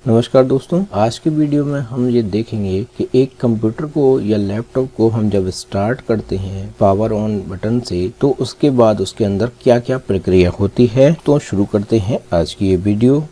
नमस्कार दोस्तों, आज के वीडियो में हम ये देखेंगे कि एक कंप्यूटर को या लैपटॉप को हम जब स्टार्ट करते हैं पावर ऑन बटन से तो उसके बाद उसके अंदर क्या क्या प्रक्रिया होती है। तो शुरू करते हैं आज की ये वीडियो।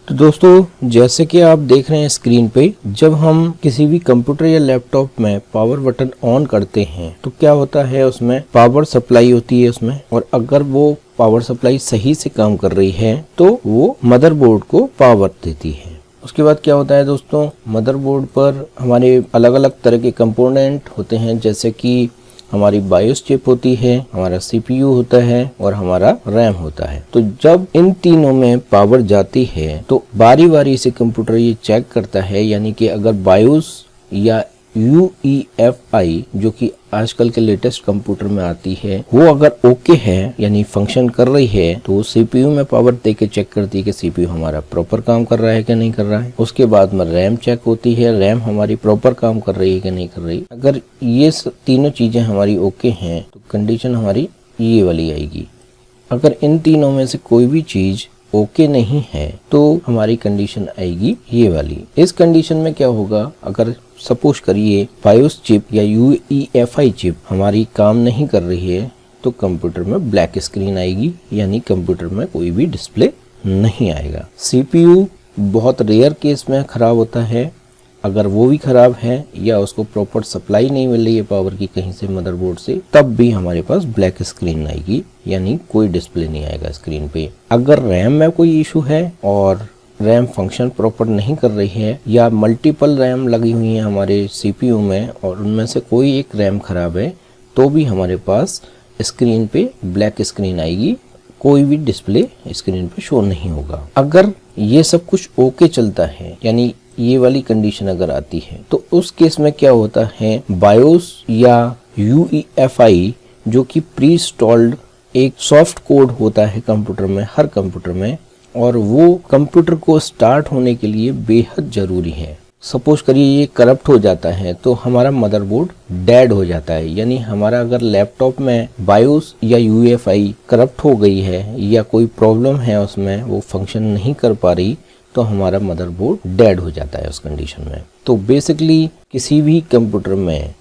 तो दोस्तों, जैसे कि आप देख रहे हैं स्क्रीन पे, जब हम किसी भी कंप्यूटर या लैपटॉप में पावर बटन ऑन करते हैं तो क्या होता है, उसमें पावर सप्लाई होती है उसमें, और अगर वो पावर सप्लाई सही से काम कर रही है तो वो मदरबोर्ड को पावर देती है। उसके बाद क्या होता है दोस्तों, मदरबोर्ड पर हमारे अलग अलग तरह के कंपोनेंट होते हैं, जैसे कि हमारी बायोस चिप होती है, हमारा सीपीयू होता है और हमारा रैम होता है। तो जब इन तीनों में पावर जाती है तो बारी बारी से कंप्यूटर ये चेक करता है, यानी कि अगर बायोस या UEFI जो कि आजकल के लेटेस्ट कंप्यूटर में आती है वो अगर ओके है यानी फंक्शन कर रही है तो वो सीपीयू में पावर दे के चेक करती है कि सीपीयू हमारा प्रॉपर काम कर रहा है कि नहीं कर रहा है। उसके बाद में रैम चेक होती है, रैम हमारी प्रॉपर काम कर रही है कि नहीं कर रही। अगर ये तीनों चीजें हमारी ओके हैं तो कंडीशन हमारी ये वाली आएगी। अगर इन तीनों में से कोई भी चीज ओके नहीं है तो हमारी कंडीशन आएगी ये वाली। इस कंडीशन में क्या होगा, अगर सपोज करिए बायोस चिप या UEFI चिप हमारी काम नहीं कर रही है तो कंप्यूटर में ब्लैक स्क्रीन आएगी, यानी कंप्यूटर में कोई भी डिस्प्ले नहीं आएगा। CPU बहुत रेयर केस में खराब होता है, अगर वो भी खराब है या उसको प्रॉपर सप्लाई नहीं मिल रही है पावर की कहीं से मदरबोर्ड से, तब भी हमारे पास ब्लैक स्क्रीन आएगी, यानी कोई डिस्प्ले नहीं आएगा स्क्रीन पे। अगर रैम में कोई इशू है और रैम फंक्शन प्रॉपर नहीं कर रही है या मल्टीपल रैम लगी हुई है हमारे सीपीयू में और उनमें से कोई एक रैम खराब है तो भी हमारे पास स्क्रीन पे ब्लैक स्क्रीन आएगी, कोई भी डिस्प्ले स्क्रीन पे शो नहीं होगा। अगर ये सब कुछ ओके चलता है, यानी ये वाली कंडीशन अगर आती है तो उस केस में क्या होता है, बायोस या UEFI जो कि प्री इंस्टॉल्ड एक सॉफ्ट कोड होता है कंप्यूटर में, हर कंप्यूटर में, और वो कंप्यूटर को स्टार्ट होने के लिए बेहद जरूरी है। सपोज करिए ये करप्ट हो जाता है तो हमारा मदरबोर्ड डेड हो जाता है, यानी हमारा अगर लैपटॉप में बायोस या UEFI करप्ट हो गई है या कोई प्रॉब्लम है उसमें, वो फंक्शन नहीं कर पा रही, तो हमारा मदरबोर्ड डेड हो जाता है उस कंडीशन में। तो बेसिकली किसी भी कंप्यूटर में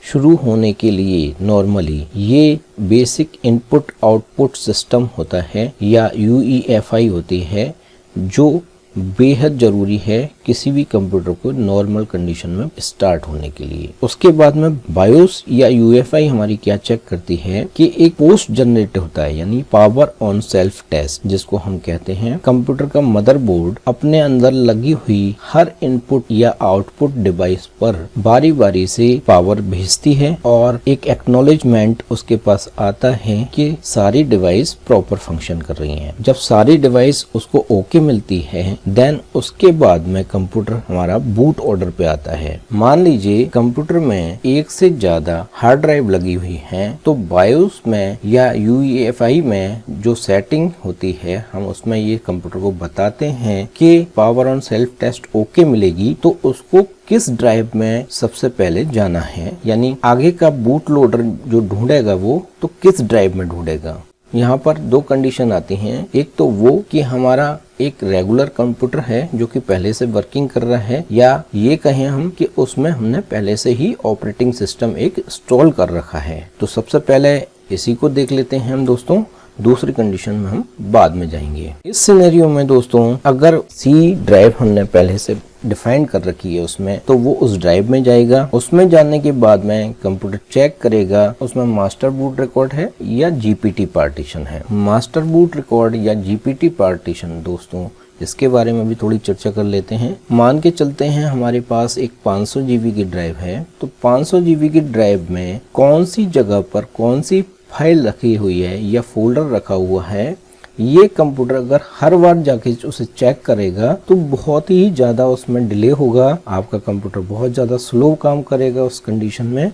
शुरू होने के लिए नॉर्मली ये बेसिक इनपुट आउटपुट सिस्टम होता है या UEFI होती है, जो बेहद जरूरी है किसी भी कंप्यूटर को नॉर्मल कंडीशन में स्टार्ट होने के लिए। उसके बाद में बायोस या UEFI हमारी क्या चेक करती है कि एक पोस्ट जनरेट होता है, यानी पावर ऑन सेल्फ टेस्ट, जिसको हम कहते हैं कंप्यूटर का मदरबोर्ड अपने अंदर लगी हुई हर इनपुट या आउटपुट डिवाइस पर बारी बारी से पावर भेजती है और एक एक्नॉलेजमेंट उसके पास आता है कि सारी डिवाइस प्रॉपर फंक्शन कर रही है। जब सारी डिवाइस उसको ओके मिलती है देन उसके बाद में कंप्यूटर हमारा बूट ऑर्डर पे आता है। मान लीजिए कंप्यूटर में एक से ज्यादा हार्ड ड्राइव लगी हुई है तो बायोस में या UEFI में जो सेटिंग होती है हम उसमें ये कंप्यूटर को बताते हैं कि power on self test okay मिलेगी तो उसको किस ड्राइव में सबसे पहले जाना है, यानी आगे का बूट लोडर जो ढूंढेगा वो तो किस ड्राइव में ढूंढेगा। यहाँ पर दो कंडीशन आती हैं, एक तो वो कि हमारा एक रेगुलर कंप्यूटर है जो कि पहले से वर्किंग कर रहा है, या ये कहें हम कि उसमें हमने पहले से ही ऑपरेटिंग सिस्टम एक इंस्टॉल कर रखा है। तो सबसे पहले इसी को देख लेते हैं हम दोस्तों, दूसरी कंडीशन में हम बाद में जाएंगे। इस सिनेरियो में दोस्तों अगर C ड्राइव हमने पहले से डिफाइन कर रखी है उसमें, तो वो उस ड्राइव में जाएगा। उसमें जाने के बाद में कंप्यूटर चेक करेगा उसमें मास्टर बूट रिकॉर्ड है या GPT पार्टीशन है। मास्टर बूट रिकॉर्ड या GPT पार्टीशन दोस्तों, इसके बारे में भी थोड़ी चर्चा कर लेते हैं। मान के चलते हैं हमारे पास एक 500 GB की ड्राइव है, तो 500 GB की ड्राइव में कौन सी जगह पर कौन सी फाइल रखी हुई है या फोल्डर रखा हुआ है, ये कंप्यूटर अगर हर बार जाके उसे चेक करेगा तो बहुत ही ज़्यादा उसमें डिले होगा, आपका कंप्यूटर बहुत ज़्यादा स्लो काम करेगा उस कंडीशन में।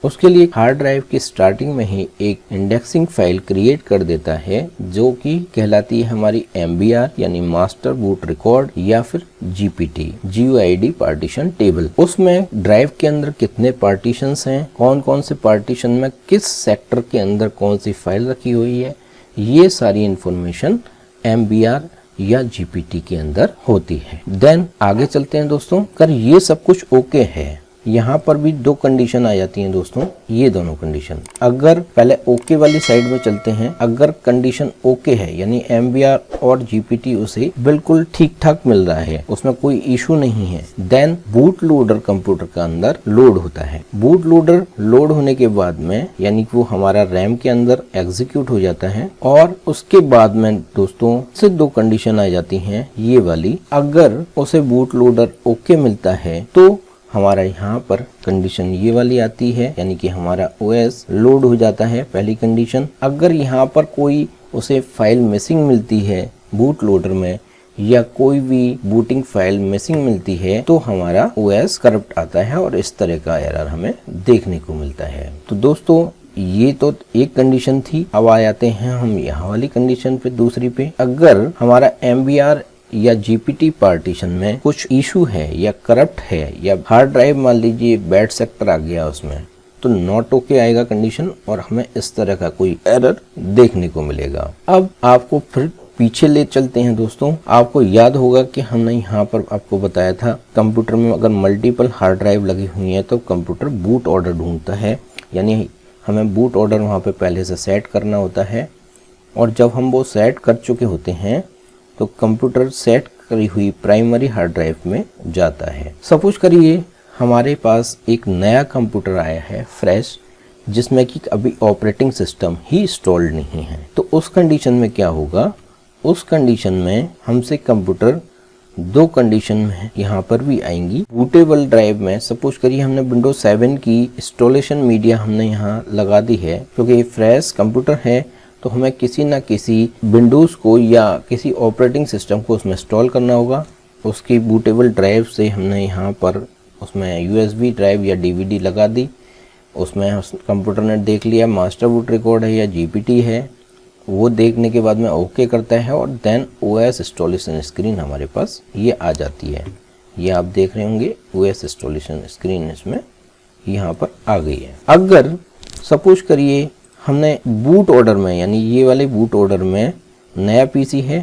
उसके लिए हार्ड ड्राइव की स्टार्टिंग में ही एक इंडेक्सिंग फाइल क्रिएट कर देता है जो कि कहलाती है हमारी MBR यानी मास्टर बूट रिकॉर्ड या फिर GPT GUID पार्टीशन टेबल। उसमें ड्राइव के अंदर कितने पार्टीशंस हैं, कौन कौन से पार्टीशन में किस सेक्टर के अंदर कौन सी फाइल रखी हुई है, ये सारी इंफॉर्मेशन MBR या GPT के अंदर होती है। देन आगे चलते हैं दोस्तों। अगर ये सब कुछ ओके है, यहाँ पर भी दो कंडीशन आ जाती हैं दोस्तों, ये दोनों कंडीशन। अगर पहले ओके वाली साइड में चलते हैं, अगर कंडीशन ओके है यानी MBR और GPT उसे बिल्कुल ठीक ठाक मिल रहा है, उसमें कोई इशू नहीं है, देन बूट लोडर कंप्यूटर का अंदर लोड होता है। बूट लोडर लोड होने के बाद में यानी कि वो हमारा रैम के अंदर एग्जीक्यूट हो जाता है और उसके बाद में दोस्तों से दो कंडीशन आ जाती हैं ये वाली। अगर उसे बूट लोडर ओके मिलता है तो हमारा यहाँ पर कंडीशन ये वाली आती है यानी कि हमारा OS लोड हो जाता है, पहली कंडीशन। अगर यहाँ पर कोई उसे फाइल मिसिंग मिलती है बूट लोडर में या कोई भी बूटिंग फाइल मिसिंग मिलती है तो हमारा OS करप्ट आता है और इस तरह का एरर हमें देखने को मिलता है। तो दोस्तों ये तो एक कंडीशन थी। अब आ जाते हैं हम यहाँ वाली कंडीशन पे, दूसरी पे। अगर हमारा MBR या GPT पार्टीशन में कुछ इशू है या करप्ट है या हार्ड ड्राइव मान लीजिए बैड सेक्टर आ गया उसमें, तो नॉट ओके आएगा कंडीशन और हमें इस तरह का कोई एरर देखने को मिलेगा। अब आपको फिर पीछे ले चलते हैं दोस्तों। आपको याद होगा कि हमने यहाँ पर आपको बताया था कंप्यूटर में अगर मल्टीपल हार्ड ड्राइव लगी हुई है तो कंप्यूटर बूट ऑर्डर ढूंढता है, यानी हमें बूट ऑर्डर वहाँ पे पहले से सेट करना होता है और जब हम वो सेट कर चुके होते हैं तो कंप्यूटर सेट करी हुई प्राइमरी हार्ड ड्राइव में जाता है। सपोज करिए हमारे पास एक नया कंप्यूटर आया है फ्रेश, जिसमें कि अभी ऑपरेटिंग सिस्टम ही इंस्टॉल्ड नहीं है। तो उस कंडीशन में क्या होगा, उस कंडीशन में हमसे कंप्यूटर दो कंडीशन में यहाँ पर भी आएंगी। बूटेबल ड्राइव में सपोज करिए हमने विंडोज 7 की इंस्टॉलेशन मीडिया हमने यहाँ लगा दी है, क्योंकि फ्रेश कंप्यूटर है तो हमें किसी ना किसी विंडोज़ को या किसी ऑपरेटिंग सिस्टम को उसमें इंस्टॉल करना होगा। उसकी बूटेबल ड्राइव से हमने यहाँ पर उसमें USB ड्राइव या DVD लगा दी। उसमें कंप्यूटर ने देख लिया मास्टर बूट रिकॉर्ड है या GPT है, वो देखने के बाद में ओके करता है और देन OS इंस्टॉलेशन स्क्रीन हमारे पास ये आ जाती है। ये आप देख रहे होंगे OS इंस्टॉलेशन स्क्रीन इसमें यहाँ पर आ गई है। अगर सपोज करिए हमने बूट ऑर्डर में यानी ये वाले बूट ऑर्डर में नया PC है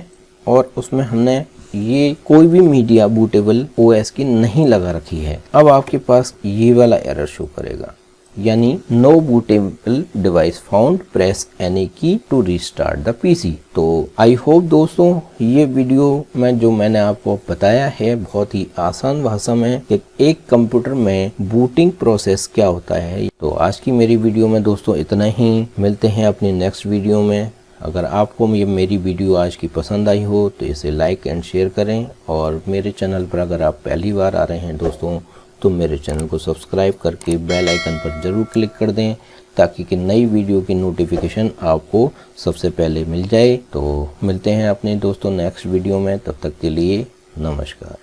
और उसमें हमने ये कोई भी मीडिया बूटेबल OS की नहीं लगा रखी है, अब आपके पास ये वाला एरर शो करेगा, यानी no bootable device found, press any key to restart the PC। तो आई होप दोस्तों ये वीडियो में जो मैंने आपको बताया है बहुत ही आसान भाषा में कि एक कंप्यूटर में बूटिंग प्रोसेस क्या होता है। तो आज की मेरी वीडियो में दोस्तों इतना ही, मिलते हैं अपनी नेक्स्ट वीडियो में। अगर आपको ये मेरी वीडियो आज की पसंद आई हो तो इसे लाइक एंड शेयर करें और मेरे चैनल पर अगर आप पहली बार आ रहे हैं दोस्तों तो मेरे चैनल को सब्सक्राइब करके बेल आइकन पर ज़रूर क्लिक कर दें ताकि कि नई वीडियो की नोटिफिकेशन आपको सबसे पहले मिल जाए। तो मिलते हैं अपने दोस्तों नेक्स्ट वीडियो में, तब तक के लिए नमस्कार।